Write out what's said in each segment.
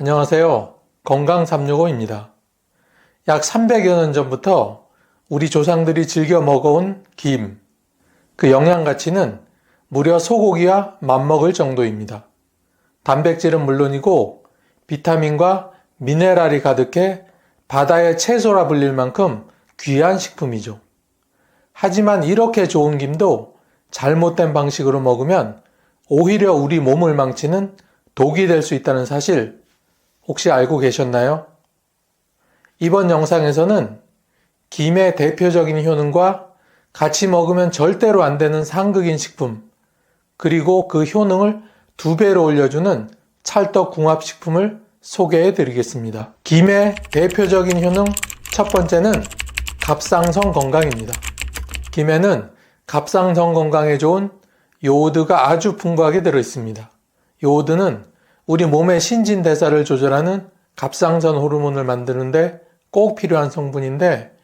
안녕하세요. 건강365입니다. 약 300여 년 전부터 우리 조상들이 즐겨 먹어온 김, 그 영양 가치는 무려 소고기와 맞먹을 정도입니다. 단백질은 물론이고 비타민과 미네랄이 가득해 바다의 채소라 불릴 만큼 귀한 식품이죠. 하지만 이렇게 좋은 김도 잘못된 방식으로 먹으면 오히려 우리 몸을 망치는 독이 될 수 있다는 사실 혹시 알고 계셨나요? 이번 영상에서는 김의 대표적인 효능과 같이 먹으면 절대로 안 되는 상극인 식품, 그리고 그 효능을 2배로 올려주는 찰떡궁합식품을 소개해 드리겠습니다. 김의 대표적인 효능 첫 번째는 갑상선 건강입니다. 김에는 갑상선 건강에 좋은 요오드가 아주 풍부하게 들어있습니다. 요오드는 우리 몸의 신진대사를 조절하는 갑상선 호르몬을 만드는데 꼭 필요한 성분인데,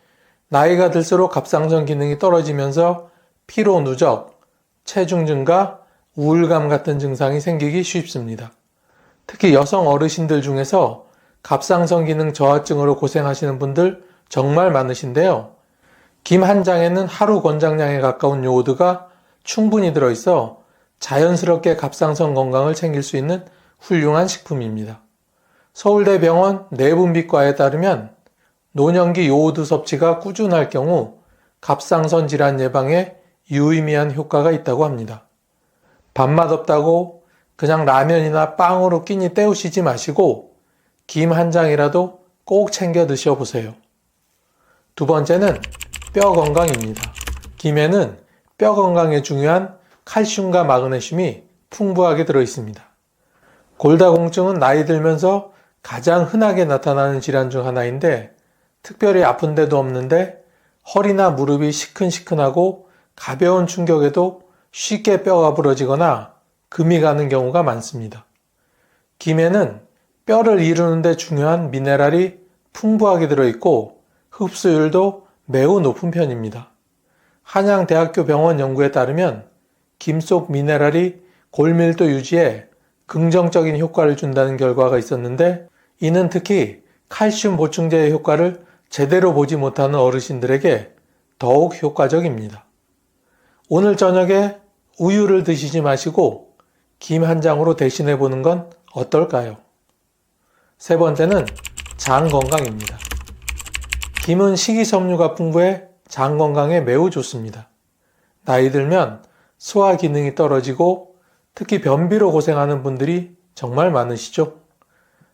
나이가 들수록 갑상선 기능이 떨어지면서 피로 누적, 체중 증가, 우울감 같은 증상이 생기기 쉽습니다. 특히 여성 어르신들 중에서 갑상선 기능 저하증으로 고생하시는 분들 정말 많으신데요. 김 한 장에는 하루 권장량에 가까운 요오드가 충분히 들어있어 자연스럽게 갑상선 건강을 챙길 수 있는 훌륭한 식품입니다. 서울대병원 내분비과에 따르면 노년기 요오드 섭취가 꾸준할 경우 갑상선 질환 예방에 유의미한 효과가 있다고 합니다. 밥맛 없다고 그냥 라면이나 빵으로 끼니 때우시지 마시고 김 한 장이라도 꼭 챙겨 드셔보세요. 두 번째는 뼈 건강입니다. 김에는 뼈 건강에 중요한 칼슘과 마그네슘이 풍부하게 들어있습니다. 골다공증은 나이 들면서 가장 흔하게 나타나는 질환 중 하나인데, 특별히 아픈 데도 없는데 허리나 무릎이 시큰시큰하고 가벼운 충격에도 쉽게 뼈가 부러지거나 금이 가는 경우가 많습니다. 김에는 뼈를 이루는 데 중요한 미네랄이 풍부하게 들어있고 흡수율도 매우 높은 편입니다. 한양대학교 병원 연구에 따르면 김 속 미네랄이 골밀도 유지에 긍정적인 효과를 준다는 결과가 있었는데, 이는 특히 칼슘 보충제의 효과를 제대로 보지 못하는 어르신들에게 더욱 효과적입니다. 오늘 저녁에 우유를 드시지 마시고 김 한 장으로 대신해 보는 건 어떨까요? 세 번째는 장 건강입니다. 김은 식이섬유가 풍부해 장 건강에 매우 좋습니다. 나이 들면 소화 기능이 떨어지고 특히 변비로 고생하는 분들이 정말 많으시죠?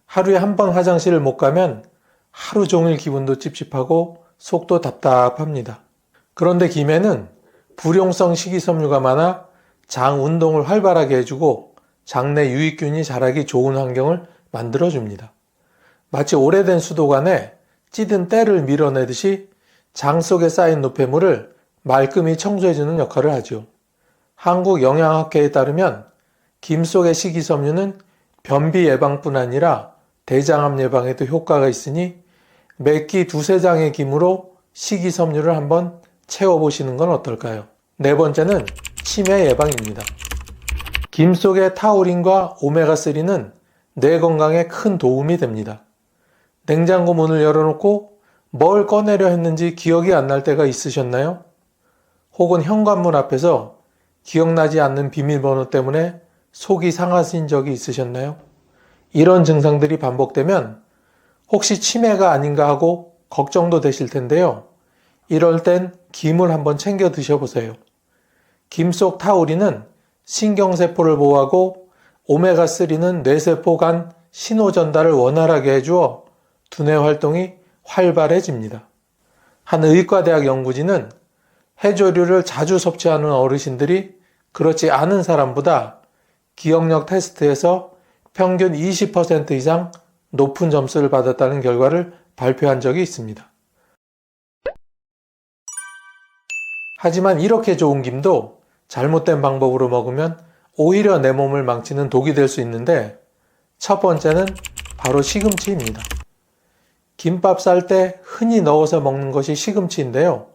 하루에 한 번 화장실을 못 가면 하루 종일 기분도 찝찝하고 속도 답답합니다. 그런데 김에는 불용성 식이섬유가 많아 장 운동을 활발하게 해주고 장내 유익균이 자라기 좋은 환경을 만들어줍니다. 마치 오래된 수도관에 찌든 때를 밀어내듯이 장 속에 쌓인 노폐물을 말끔히 청소해주는 역할을 하죠. 한국영양학회에 따르면 김 속의 식이섬유는 변비 예방뿐 아니라 대장암 예방에도 효과가 있으니 매끼 2-3장의 김으로 식이섬유를 한번 채워보시는 건 어떨까요? 네 번째는 치매 예방입니다. 김 속의 타우린과 오메가3는 뇌 건강에 큰 도움이 됩니다. 냉장고 문을 열어놓고 뭘 꺼내려 했는지 기억이 안 날 때가 있으셨나요? 혹은 현관문 앞에서 기억나지 않는 비밀번호 때문에 속이 상하신 적이 있으셨나요? 이런 증상들이 반복되면 혹시 치매가 아닌가 하고 걱정도 되실 텐데요. 이럴 땐 김을 한번 챙겨 드셔보세요. 김 속 타우린은 신경세포를 보호하고 오메가3는 뇌세포 간 신호 전달을 원활하게 해주어 두뇌 활동이 활발해집니다. 한 의과대학 연구진은 해조류를 자주 섭취하는 어르신들이 그렇지 않은 사람보다 기억력 테스트에서 평균 20% 이상 높은 점수를 받았다는 결과를 발표한 적이 있습니다. 하지만 이렇게 좋은 김도 잘못된 방법으로 먹으면 오히려 내 몸을 망치는 독이 될 수 있는데, 첫 번째는 바로 시금치입니다. 김밥 쌀 때 흔히 넣어서 먹는 것이 시금치인데요.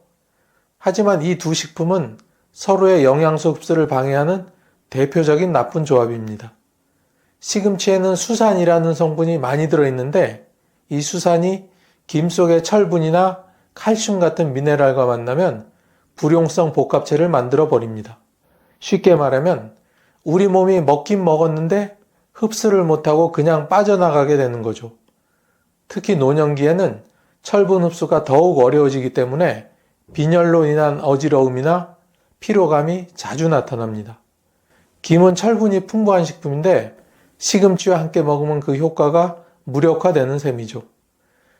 하지만 이 두 식품은 서로의 영양소 흡수를 방해하는 대표적인 나쁜 조합입니다. 시금치에는 수산이라는 성분이 많이 들어있는데 이 수산이 김 속의 철분이나 칼슘 같은 미네랄과 만나면 불용성 복합체를 만들어 버립니다. 쉽게 말하면 우리 몸이 먹긴 먹었는데 흡수를 못하고 그냥 빠져나가게 되는 거죠. 특히 노년기에는 철분 흡수가 더욱 어려워지기 때문에 빈혈로 인한 어지러움이나 피로감이 자주 나타납니다. 김은 철분이 풍부한 식품인데 시금치와 함께 먹으면 그 효과가 무력화되는 셈이죠.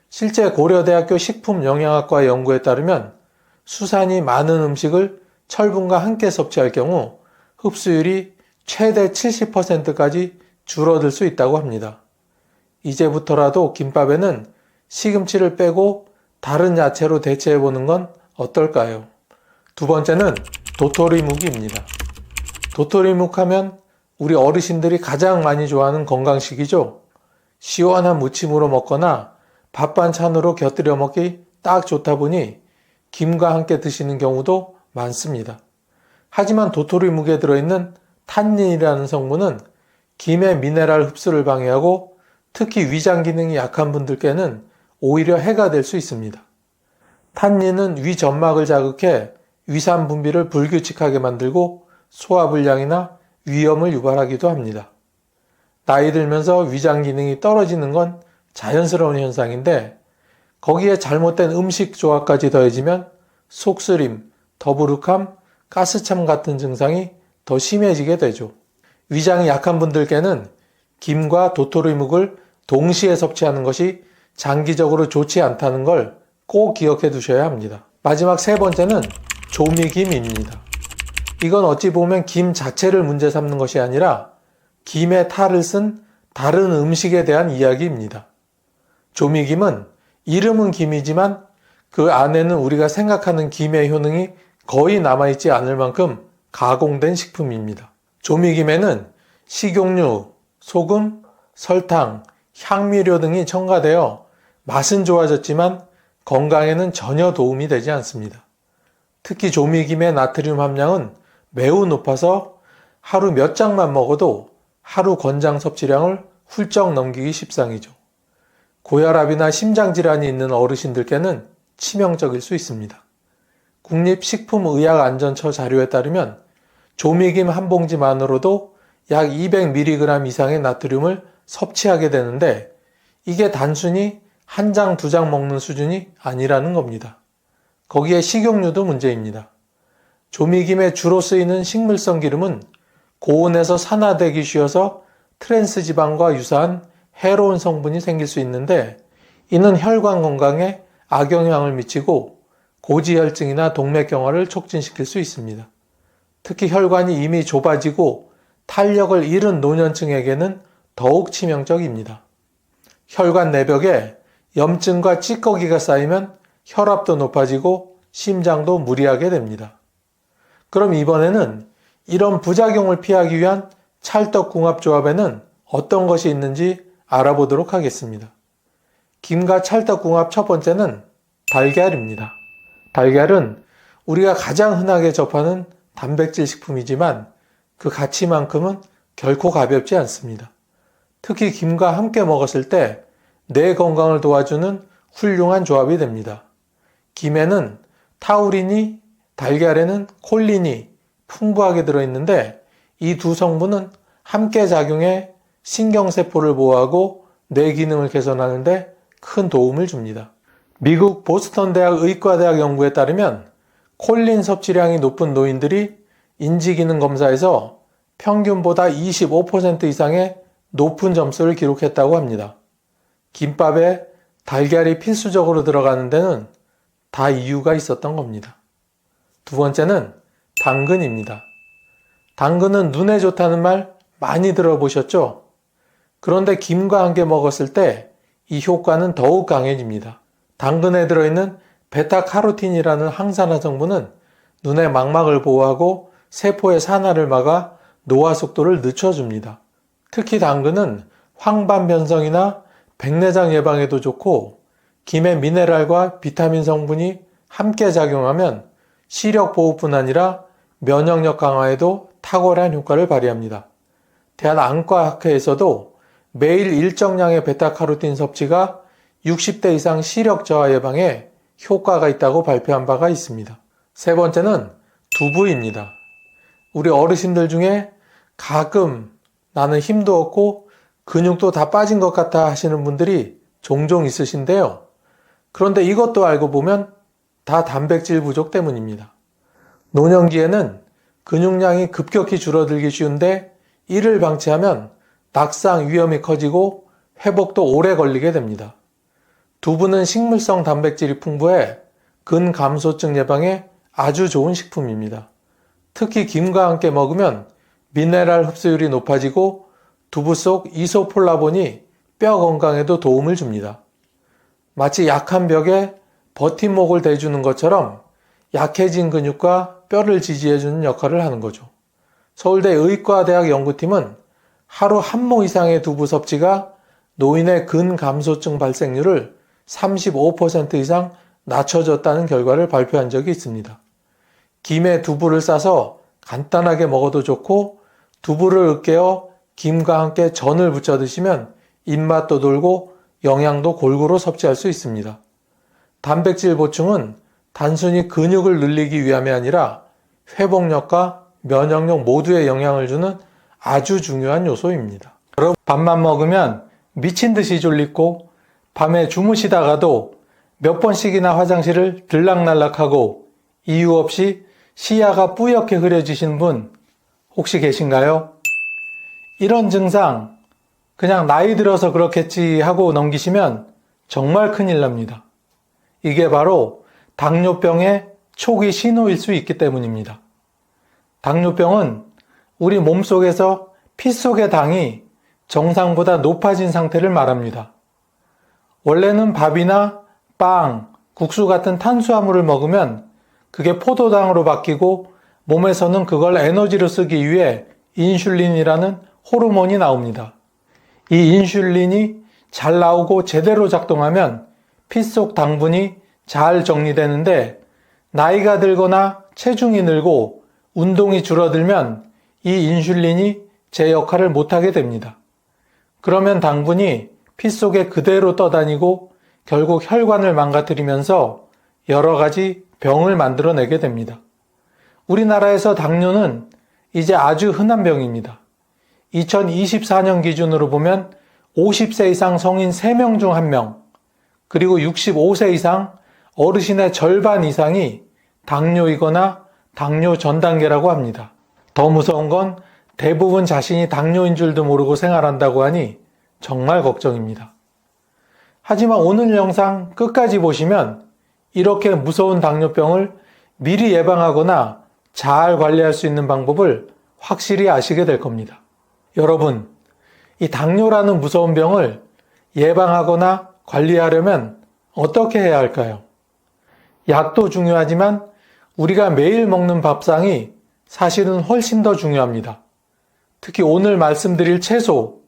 실제 고려대학교 식품영양학과 연구에 따르면 수산이 많은 음식을 철분과 함께 섭취할 경우 흡수율이 최대 70%까지 줄어들 수 있다고 합니다. 이제부터라도 김밥에는 시금치를 빼고 다른 야채로 대체해보는 건 어떨까요? 두 번째는 도토리묵입니다. 도토리묵 하면 우리 어르신들이 가장 많이 좋아하는 건강식이죠. 시원한 무침으로 먹거나 밥 반찬으로 곁들여 먹기 딱 좋다 보니 김과 함께 드시는 경우도 많습니다. 하지만 도토리묵에 들어있는 탄닌이라는 성분은 김의 미네랄 흡수를 방해하고 특히 위장 기능이 약한 분들께는 오히려 해가 될 수 있습니다. 탄닌은 위 점막을 자극해 위산 분비를 불규칙하게 만들고 소화불량이나 위염을 유발하기도 합니다. 나이 들면서 위장 기능이 떨어지는 건 자연스러운 현상인데 거기에 잘못된 음식 조합까지 더해지면 속쓰림, 더부룩함, 가스참 같은 증상이 더 심해지게 되죠. 위장이 약한 분들께는 김과 도토리묵을 동시에 섭취하는 것이 장기적으로 좋지 않다는 걸 꼭 기억해 두셔야 합니다. 마지막 세 번째는 조미김입니다. 이건 어찌 보면 김 자체를 문제 삼는 것이 아니라 김의 탈을 쓴 다른 음식에 대한 이야기입니다. 조미김은 이름은 김이지만 그 안에는 우리가 생각하는 김의 효능이 거의 남아있지 않을 만큼 가공된 식품입니다. 조미김에는 식용유, 소금, 설탕, 향미료 등이 첨가되어 맛은 좋아졌지만 건강에는 전혀 도움이 되지 않습니다. 특히 조미김의 나트륨 함량은 매우 높아서 하루 몇 장만 먹어도 하루 권장 섭취량을 훌쩍 넘기기 십상이죠. 고혈압이나 심장질환이 있는 어르신들께는 치명적일 수 있습니다. 국립식품의약안전처 자료에 따르면 조미김 한 봉지만으로도 약 200mg 이상의 나트륨을 섭취하게 되는데 이게 단순히 한 장, 두 장 먹는 수준이 아니라는 겁니다. 거기에 식용유도 문제입니다. 조미김에 주로 쓰이는 식물성 기름은 고온에서 산화되기 쉬워서 트랜스 지방과 유사한 해로운 성분이 생길 수 있는데 이는 혈관 건강에 악영향을 미치고 고지혈증이나 동맥경화를 촉진시킬 수 있습니다. 특히 혈관이 이미 좁아지고 탄력을 잃은 노년층에게는 더욱 치명적입니다. 혈관 내벽에 염증과 찌꺼기가 쌓이면 혈압도 높아지고 심장도 무리하게 됩니다. 그럼 이번에는 이런 부작용을 피하기 위한 찰떡궁합조합에는 어떤 것이 있는지 알아보도록 하겠습니다. 김과 찰떡궁합 첫 번째는 달걀입니다. 달걀은 우리가 가장 흔하게 접하는 단백질 식품이지만 그 가치만큼은 결코 가볍지 않습니다. 특히 김과 함께 먹었을 때 뇌 건강을 도와주는 훌륭한 조합이 됩니다. 김에는 타우린이, 달걀에는 콜린이 풍부하게 들어있는데 이 두 성분은 함께 작용해 신경세포를 보호하고 뇌 기능을 개선하는 데 큰 도움을 줍니다. 미국 보스턴 대학 의과대학 연구에 따르면 콜린 섭취량이 높은 노인들이 인지기능 검사에서 평균보다 25% 이상의 높은 점수를 기록했다고 합니다. 김밥에 달걀이 필수적으로 들어가는 데는 다 이유가 있었던 겁니다. 두 번째는 당근입니다. 당근은 눈에 좋다는 말 많이 들어보셨죠? 그런데 김과 함께 먹었을 때 이 효과는 더욱 강해집니다. 당근에 들어있는 베타카로틴이라는 항산화 성분은 눈의 망막을 보호하고 세포의 산화를 막아 노화 속도를 늦춰줍니다. 특히 당근은 황반 변성이나 백내장 예방에도 좋고 김의 미네랄과 비타민 성분이 함께 작용하면 시력 보호뿐 아니라 면역력 강화에도 탁월한 효과를 발휘합니다. 대한안과학회에서도 매일 일정량의 베타카로틴 섭취가 60대 이상 시력 저하 예방에 효과가 있다고 발표한 바가 있습니다. 세 번째는 두부입니다. 우리 어르신들 중에 가끔 나는 힘도 없고 근육도 다 빠진 것 같아 하시는 분들이 종종 있으신데요. 그런데 이것도 알고 보면 다 단백질 부족 때문입니다. 노년기에는 근육량이 급격히 줄어들기 쉬운데 이를 방치하면 낙상 위험이 커지고 회복도 오래 걸리게 됩니다. 두부는 식물성 단백질이 풍부해 근감소증 예방에 아주 좋은 식품입니다. 특히 김과 함께 먹으면 미네랄 흡수율이 높아지고 두부 속 이소폴라본이 뼈 건강에도 도움을 줍니다. 마치 약한 벽에 버팀목을 대주는 것처럼 약해진 근육과 뼈를 지지해주는 역할을 하는 거죠. 서울대 의과대학 연구팀은 하루 한 모 이상의 두부 섭취가 노인의 근감소증 발생률을 35% 이상 낮춰줬다는 결과를 발표한 적이 있습니다. 김에 두부를 싸서 간단하게 먹어도 좋고 두부를 으깨어 김과 함께 전을 부쳐 드시면 입맛도 돌고 영양도 골고루 섭취할 수 있습니다. 단백질 보충은 단순히 근육을 늘리기 위함이 아니라 회복력과 면역력 모두에 영향을 주는 아주 중요한 요소입니다. 여러분, 밥만 먹으면 미친 듯이 졸리고 밤에 주무시다가도 몇 번씩이나 화장실을 들락날락하고 이유 없이 시야가 뿌옇게 흐려지신 분 혹시 계신가요? 이런 증상 그냥 나이 들어서 그렇겠지 하고 넘기시면 정말 큰일 납니다. 이게 바로 당뇨병의 초기 신호일 수 있기 때문입니다. 당뇨병은 우리 몸속에서 피 속의 당이 정상보다 높아진 상태를 말합니다. 원래는 밥이나 빵, 국수 같은 탄수화물을 먹으면 그게 포도당으로 바뀌고 몸에서는 그걸 에너지로 쓰기 위해 인슐린이라는 호르몬이 나옵니다. 이 인슐린이 잘 나오고 제대로 작동하면 피 속 당분이 잘 정리되는데 나이가 들거나 체중이 늘고 운동이 줄어들면 이 인슐린이 제 역할을 못하게 됩니다. 그러면 당분이 피 속에 그대로 떠다니고 결국 혈관을 망가뜨리면서 여러 가지 병을 만들어내게 됩니다. 우리나라에서 당뇨는 이제 아주 흔한 병입니다. 2024년 기준으로 보면 50세 이상 성인 3명 중 1명, 그리고 65세 이상 어르신의 절반 이상이 당뇨이거나 당뇨 전 단계라고 합니다. 더 무서운 건 대부분 자신이 당뇨인 줄도 모르고 생활한다고 하니 정말 걱정입니다. 하지만 오늘 영상 끝까지 보시면 이렇게 무서운 당뇨병을 미리 예방하거나 잘 관리할 수 있는 방법을 확실히 아시게 될 겁니다. 여러분, 이 당뇨라는 무서운 병을 예방하거나 관리하려면 어떻게 해야 할까요? 약도 중요하지만 우리가 매일 먹는 밥상이 사실은 훨씬 더 중요합니다. 특히 오늘 말씀드릴 채소,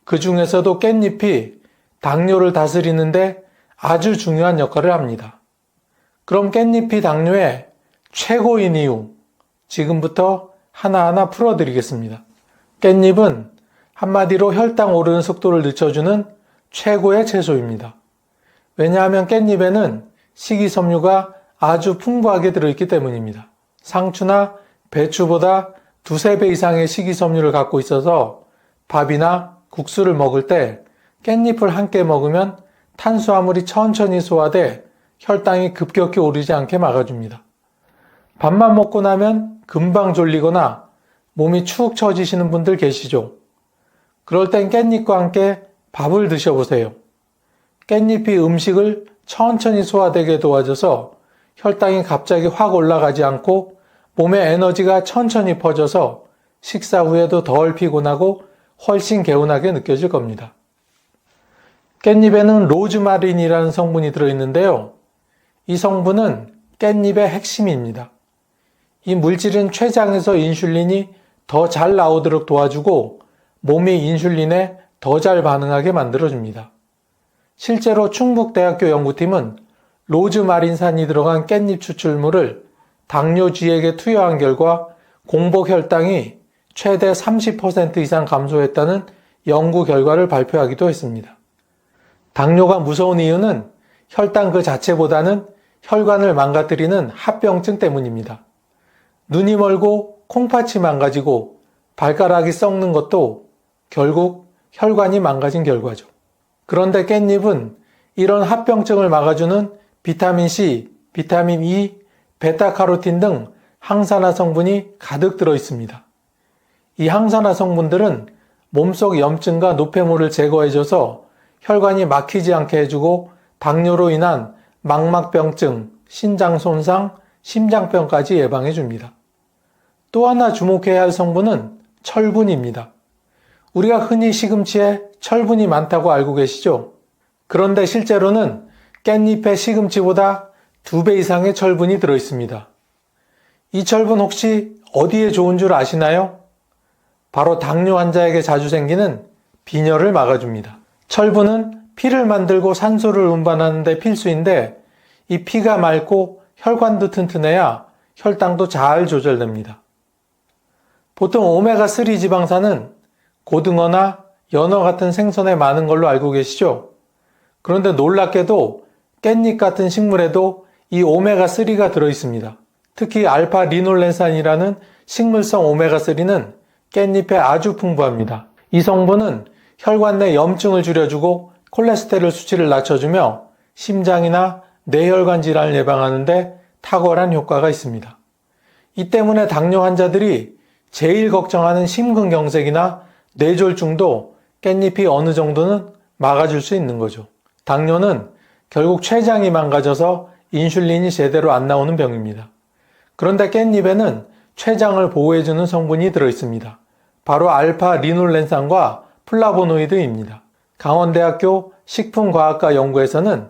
그 중에서도 깻잎이 당뇨를 다스리는데 아주 중요한 역할을 합니다. 그럼 깻잎이 당뇨의 최고인 이유, 지금부터 하나하나 풀어드리겠습니다. 깻잎은 한마디로 혈당 오르는 속도를 늦춰주는 최고의 채소입니다. 왜냐하면 깻잎에는 식이섬유가 아주 풍부하게 들어있기 때문입니다. 상추나 배추보다 2~3배 이상의 식이섬유를 갖고 있어서 밥이나 국수를 먹을 때 깻잎을 함께 먹으면 탄수화물이 천천히 소화돼 혈당이 급격히 오르지 않게 막아줍니다. 밥만 먹고 나면 금방 졸리거나 몸이 축 처지시는 분들 계시죠? 그럴 땐 깻잎과 함께 밥을 드셔보세요. 깻잎이 음식을 천천히 소화되게 도와줘서 혈당이 갑자기 확 올라가지 않고 몸에 에너지가 천천히 퍼져서 식사 후에도 덜 피곤하고 훨씬 개운하게 느껴질 겁니다. 깻잎에는 로즈마린이라는 성분이 들어있는데요. 이 성분은 깻잎의 핵심입니다. 이 물질은 췌장에서 인슐린이 더 잘 나오도록 도와주고 몸이 인슐린에 더 잘 반응하게 만들어줍니다. 실제로 충북대학교 연구팀은 로즈마린산이 들어간 깻잎 추출물을 당뇨쥐에게 투여한 결과 공복 혈당이 최대 30% 이상 감소했다는 연구 결과를 발표하기도 했습니다. 당뇨가 무서운 이유는 혈당 그 자체보다는 혈관을 망가뜨리는 합병증 때문입니다. 눈이 멀고 콩팥이 망가지고 발가락이 썩는 것도 결국 혈관이 망가진 결과죠. 그런데 깻잎은 이런 합병증을 막아주는 비타민C, 비타민 E, 베타카로틴 등 항산화 성분이 가득 들어 있습니다. 이 항산화 성분들은 몸속 염증과 노폐물을 제거해줘서 혈관이 막히지 않게 해주고 당뇨로 인한 망막병증, 신장 손상, 심장병까지 예방해줍니다. 또 하나 주목해야 할 성분은 철분입니다. 우리가 흔히 시금치에 철분이 많다고 알고 계시죠? 그런데 실제로는 깻잎에 시금치보다 2배 이상의 철분이 들어있습니다. 이 철분 혹시 어디에 좋은 줄 아시나요? 바로 당뇨 환자에게 자주 생기는 빈혈을 막아줍니다. 철분은 피를 만들고 산소를 운반하는 데 필수인데 이 피가 맑고 혈관도 튼튼해야 혈당도 잘 조절됩니다. 보통 오메가3 지방산은 고등어나 연어 같은 생선에 많은 걸로 알고 계시죠? 그런데 놀랍게도 깻잎 같은 식물에도 이 오메가3가 들어있습니다. 특히 알파 리놀렌산이라는 식물성 오메가3는 깻잎에 아주 풍부합니다. 이 성분은 혈관 내 염증을 줄여주고 콜레스테롤 수치를 낮춰주며 심장이나 뇌혈관 질환을 예방하는 데 탁월한 효과가 있습니다. 이 때문에 당뇨 환자들이 제일 걱정하는 심근경색이나 뇌졸중도 깻잎이 어느 정도는 막아줄 수 있는 거죠. 당뇨는 결국 췌장이 망가져서 인슐린이 제대로 안 나오는 병입니다. 그런데 깻잎에는 췌장을 보호해주는 성분이 들어있습니다. 바로 알파 리놀렌산과 플라보노이드입니다. 강원대학교 식품과학과 연구에서는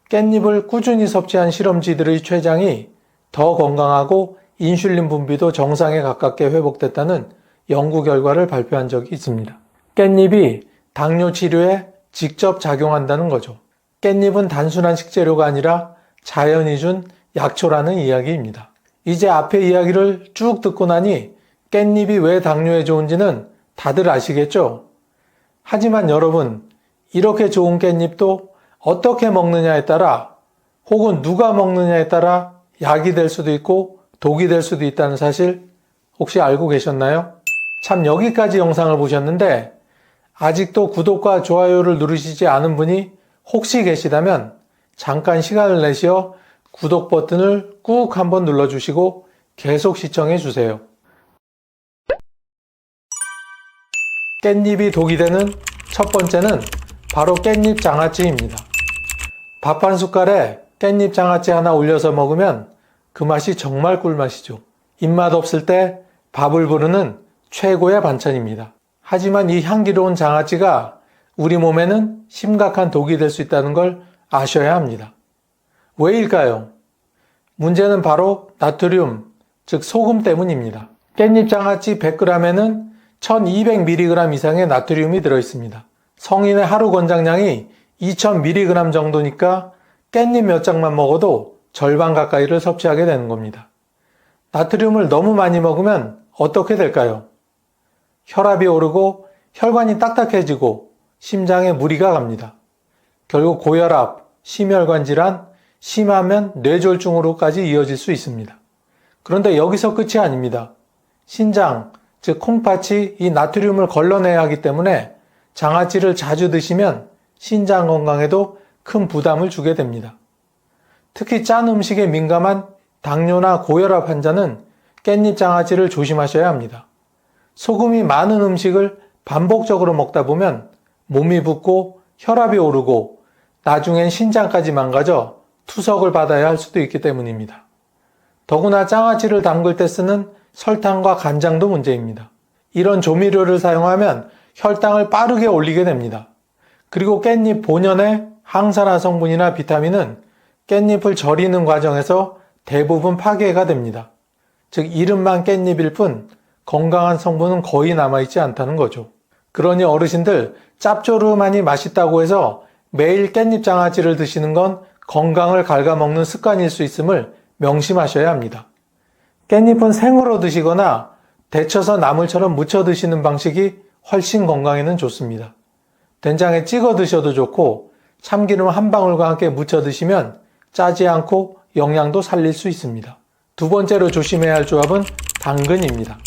깻잎을 꾸준히 섭취한 실험쥐들의 췌장이 더 건강하고 인슐린 분비도 정상에 가깝게 회복됐다는 연구 결과를 발표한 적이 있습니다. 깻잎이 당뇨 치료에 직접 작용한다는 거죠. 깻잎은 단순한 식재료가 아니라 자연이 준 약초라는 이야기입니다. 이제 앞의 이야기를 쭉 듣고 나니 깻잎이 왜 당뇨에 좋은지는 다들 아시겠죠? 하지만 여러분, 이렇게 좋은 깻잎도 어떻게 먹느냐에 따라 혹은 누가 먹느냐에 따라 약이 될 수도 있고 독이 될 수도 있다는 사실 혹시 알고 계셨나요? 참 여기까지 영상을 보셨는데 아직도 구독과 좋아요를 누르시지 않은 분이 혹시 계시다면 잠깐 시간을 내시어 구독 버튼을 꾹 한번 눌러주시고 계속 시청해 주세요. 깻잎이 독이 되는 첫 번째는 바로 깻잎 장아찌입니다. 밥 한 숟갈에 깻잎 장아찌 하나 올려서 먹으면 그 맛이 정말 꿀맛이죠. 입맛 없을 때 밥을 부르는 최고의 반찬입니다. 하지만 이 향기로운 장아찌가 우리 몸에는 심각한 독이 될 수 있다는 걸 아셔야 합니다. 왜일까요? 문제는 바로 나트륨, 즉 소금 때문입니다. 깻잎 장아찌 100g에는 1200mg 이상의 나트륨이 들어있습니다. 성인의 하루 권장량이 2000mg 정도니까 깻잎 몇 장만 먹어도 절반 가까이를 섭취하게 되는 겁니다. 나트륨을 너무 많이 먹으면 어떻게 될까요? 혈압이 오르고 혈관이 딱딱해지고 심장에 무리가 갑니다. 결국 고혈압, 심혈관 질환, 심하면 뇌졸중으로까지 이어질 수 있습니다. 그런데 여기서 끝이 아닙니다. 신장, 즉 콩팥이 이 나트륨을 걸러내야 하기 때문에 장아찌를 자주 드시면 신장 건강에도 큰 부담을 주게 됩니다. 특히 짠 음식에 민감한 당뇨나 고혈압 환자는 깻잎 장아찌를 조심하셔야 합니다. 소금이 많은 음식을 반복적으로 먹다 보면 몸이 붓고 혈압이 오르고 나중엔 신장까지 망가져 투석을 받아야 할 수도 있기 때문입니다. 더구나 장아찌를 담글 때 쓰는 설탕과 간장도 문제입니다. 이런 조미료를 사용하면 혈당을 빠르게 올리게 됩니다. 그리고 깻잎 본연의 항산화 성분이나 비타민은 깻잎을 절이는 과정에서 대부분 파괴가 됩니다. 즉 이름만 깻잎일 뿐 건강한 성분은 거의 남아있지 않다는 거죠. 그러니 어르신들 짭조름하니 맛있다고 해서 매일 깻잎 장아찌를 드시는 건 건강을 갉아먹는 습관일 수 있음을 명심하셔야 합니다. 깻잎은 생으로 드시거나 데쳐서 나물처럼 무쳐 드시는 방식이 훨씬 건강에는 좋습니다. 된장에 찍어 드셔도 좋고 참기름 한 방울과 함께 무쳐 드시면 짜지 않고 영양도 살릴 수 있습니다. 두 번째로 조심해야 할 조합은 당근입니다.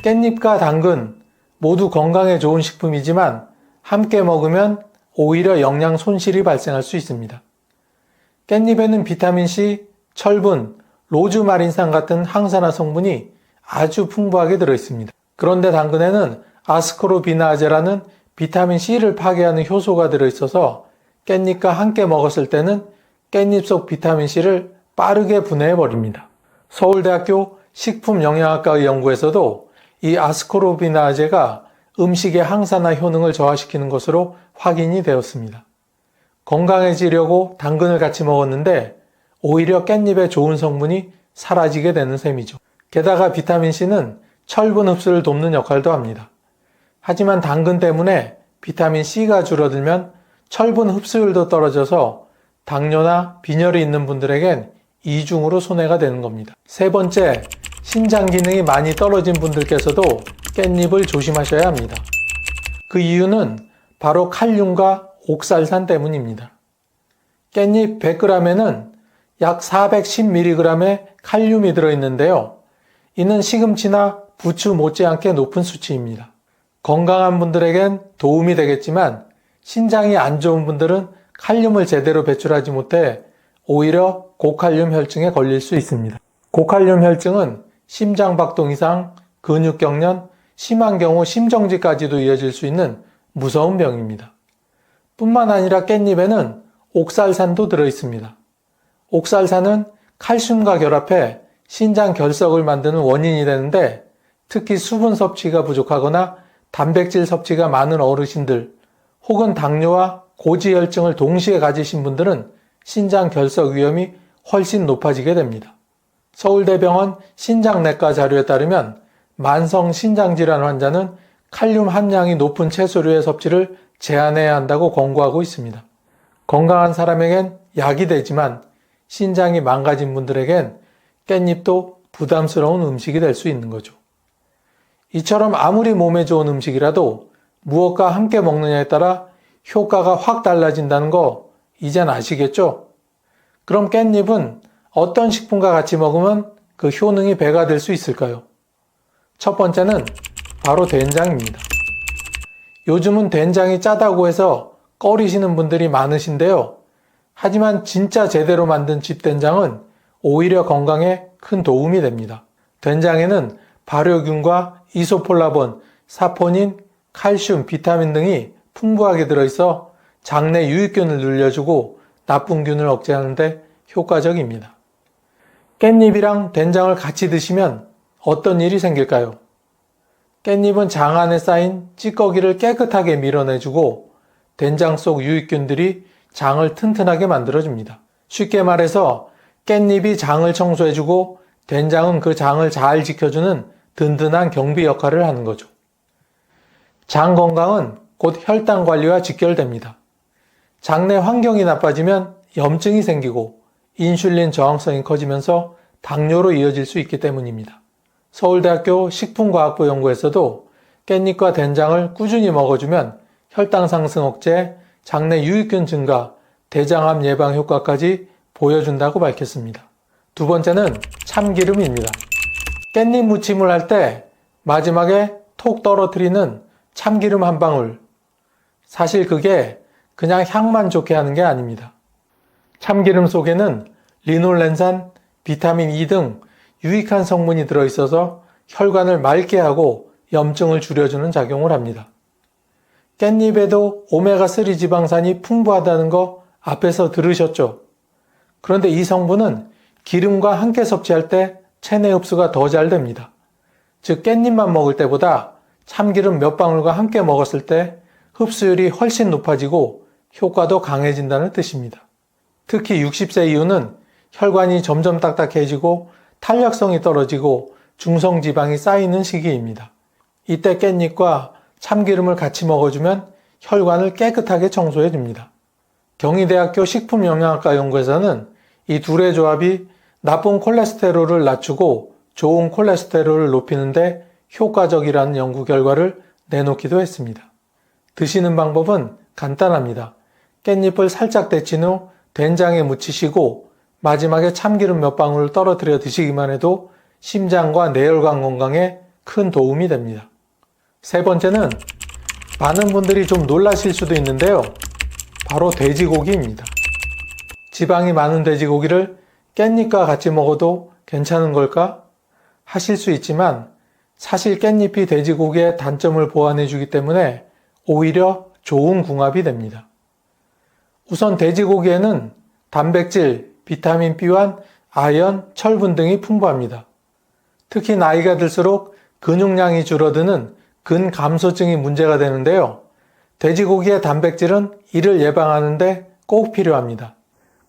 깻잎과 당근 모두 건강에 좋은 식품이지만 함께 먹으면 오히려 영양 손실이 발생할 수 있습니다. 깻잎에는 비타민C, 철분, 로즈마린산 같은 항산화 성분이 아주 풍부하게 들어있습니다. 그런데 당근에는 아스코르비나아제라는 비타민C를 파괴하는 효소가 들어있어서 깻잎과 함께 먹었을 때는 깻잎 속 비타민C를 빠르게 분해해버립니다. 서울대학교 식품영양학과의 연구에서도 이 아스코르비나아제가 음식의 항산화 효능을 저하시키는 것으로 확인이 되었습니다. 건강해지려고 당근을 같이 먹었는데 오히려 깻잎의 좋은 성분이 사라지게 되는 셈이죠. 게다가 비타민C는 철분 흡수를 돕는 역할도 합니다. 하지만 당근 때문에 비타민C가 줄어들면 철분 흡수율도 떨어져서 당뇨나 빈혈이 있는 분들에겐 이중으로 손해가 되는 겁니다. 세 번째, 신장 기능이 많이 떨어진 분들께서도 깻잎을 조심하셔야 합니다. 그 이유는 바로 칼륨과 옥살산 때문입니다. 깻잎 100g에는 약 410mg의 칼륨이 들어있는데요. 이는 시금치나 부추 못지않게 높은 수치입니다. 건강한 분들에겐 도움이 되겠지만 신장이 안 좋은 분들은 칼륨을 제대로 배출하지 못해 오히려 고칼륨 혈증에 걸릴 수 있습니다. 고칼륨 혈증은 심장박동 이상, 근육경련, 심한 경우 심정지까지도 이어질 수 있는 무서운 병입니다. 뿐만 아니라 깻잎에는 옥살산도 들어있습니다. 옥살산은 칼슘과 결합해 신장 결석을 만드는 원인이 되는데 특히 수분 섭취가 부족하거나 단백질 섭취가 많은 어르신들 혹은 당뇨와 고지혈증을 동시에 가지신 분들은 신장 결석 위험이 훨씬 높아지게 됩니다. 서울대병원 신장내과 자료에 따르면 만성 신장질환 환자는 칼륨 함량이 높은 채소류의 섭취를 제한해야 한다고 권고하고 있습니다. 건강한 사람에겐 약이 되지만 신장이 망가진 분들에겐 깻잎도 부담스러운 음식이 될 수 있는 거죠. 이처럼 아무리 몸에 좋은 음식이라도 무엇과 함께 먹느냐에 따라 효과가 확 달라진다는 거 이젠 아시겠죠? 그럼 깻잎은 어떤 식품과 같이 먹으면 그 효능이 배가 될 수 있을까요? 첫 번째는 바로 된장입니다. 요즘은 된장이 짜다고 해서 꺼리시는 분들이 많으신데요. 하지만 진짜 제대로 만든 집된장은 오히려 건강에 큰 도움이 됩니다. 된장에는 발효균과 이소폴라본, 사포닌, 칼슘, 비타민 등이 풍부하게 들어있어 장내 유익균을 늘려주고 나쁜 균을 억제하는 데 효과적입니다. 깻잎이랑 된장을 같이 드시면 어떤 일이 생길까요? 깻잎은 장 안에 쌓인 찌꺼기를 깨끗하게 밀어내주고 된장 속 유익균들이 장을 튼튼하게 만들어줍니다. 쉽게 말해서 깻잎이 장을 청소해주고 된장은 그 장을 잘 지켜주는 든든한 경비 역할을 하는 거죠. 장 건강은 곧 혈당 관리와 직결됩니다. 장내 환경이 나빠지면 염증이 생기고 인슐린 저항성이 커지면서 당뇨로 이어질 수 있기 때문입니다. 서울대학교 식품과학부 연구에서도 깻잎과 된장을 꾸준히 먹어주면 혈당 상승 억제, 장내 유익균 증가, 대장암 예방 효과까지 보여준다고 밝혔습니다. 두 번째는 참기름입니다. 깻잎 무침을 할 때 마지막에 톡 떨어뜨리는 참기름 한 방울. 사실 그게 그냥 향만 좋게 하는 게 아닙니다. 참기름 속에는 리놀렌산, 비타민 E 등 유익한 성분이 들어있어서 혈관을 맑게 하고 염증을 줄여주는 작용을 합니다. 깻잎에도 오메가3 지방산이 풍부하다는 거 앞에서 들으셨죠? 그런데 이 성분은 기름과 함께 섭취할 때 체내 흡수가 더 잘 됩니다. 즉 깻잎만 먹을 때보다 참기름 몇 방울과 함께 먹었을 때 흡수율이 훨씬 높아지고 효과도 강해진다는 뜻입니다. 특히 60세 이후는 혈관이 점점 딱딱해지고 탄력성이 떨어지고 중성지방이 쌓이는 시기입니다. 이때 깻잎과 참기름을 같이 먹어주면 혈관을 깨끗하게 청소해줍니다. 경희대학교 식품영양학과 연구에서는 이 둘의 조합이 나쁜 콜레스테롤을 낮추고 좋은 콜레스테롤을 높이는데 효과적이라는 연구 결과를 내놓기도 했습니다. 드시는 방법은 간단합니다. 깻잎을 살짝 데친 후 된장에 묻히시고 마지막에 참기름 몇 방울을 떨어뜨려 드시기만 해도 심장과 뇌혈관 건강에 큰 도움이 됩니다. 세 번째는 많은 분들이 좀 놀라실 수도 있는데요. 바로 돼지고기입니다. 지방이 많은 돼지고기를 깻잎과 같이 먹어도 괜찮은 걸까? 하실 수 있지만 사실 깻잎이 돼지고기의 단점을 보완해 주기 때문에 오히려 좋은 궁합이 됩니다. 우선 돼지고기에는 단백질, 비타민 B와 아연, 철분 등이 풍부합니다. 특히 나이가 들수록 근육량이 줄어드는 근감소증이 문제가 되는데요. 돼지고기의 단백질은 이를 예방하는데 꼭 필요합니다.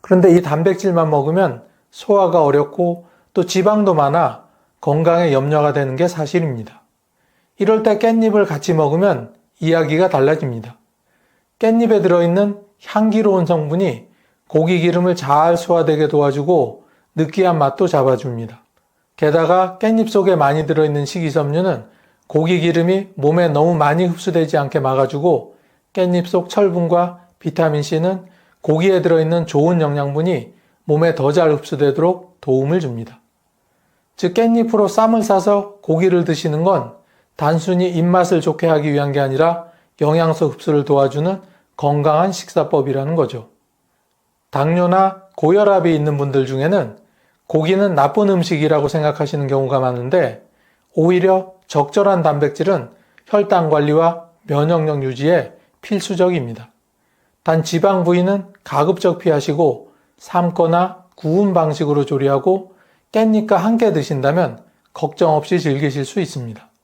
그런데 이 단백질만 먹으면 소화가 어렵고 또 지방도 많아 건강에 염려가 되는 게 사실입니다. 이럴 때 깻잎을 같이 먹으면 이야기가 달라집니다. 깻잎에 들어있는 향기로운 성분이 고기 기름을 잘 소화되게 도와주고 느끼한 맛도 잡아줍니다. 게다가 깻잎 속에 많이 들어있는 식이섬유는 고기 기름이 몸에 너무 많이 흡수되지 않게 막아주고 깻잎 속 철분과 비타민C는 고기에 들어있는 좋은 영양분이 몸에 더 잘 흡수되도록 도움을 줍니다. 즉 깻잎으로 쌈을 싸서 고기를 드시는 건 단순히 입맛을 좋게 하기 위한 게 아니라 영양소 흡수를 도와주는 건강한 식사법이라는 거죠. 당뇨나 고혈압이 있는 분들 중에는 고기는 나쁜 음식이라고 생각하시는 경우가 많은데 오히려 적절한 단백질은 혈당 관리와 면역력 유지에 필수적입니다. 단 지방 부위는 가급적 피하시고 삶거나 구운 방식으로 조리하고 깻잎과 함께 드신다면 걱정 없이 즐기실 수 있습니다.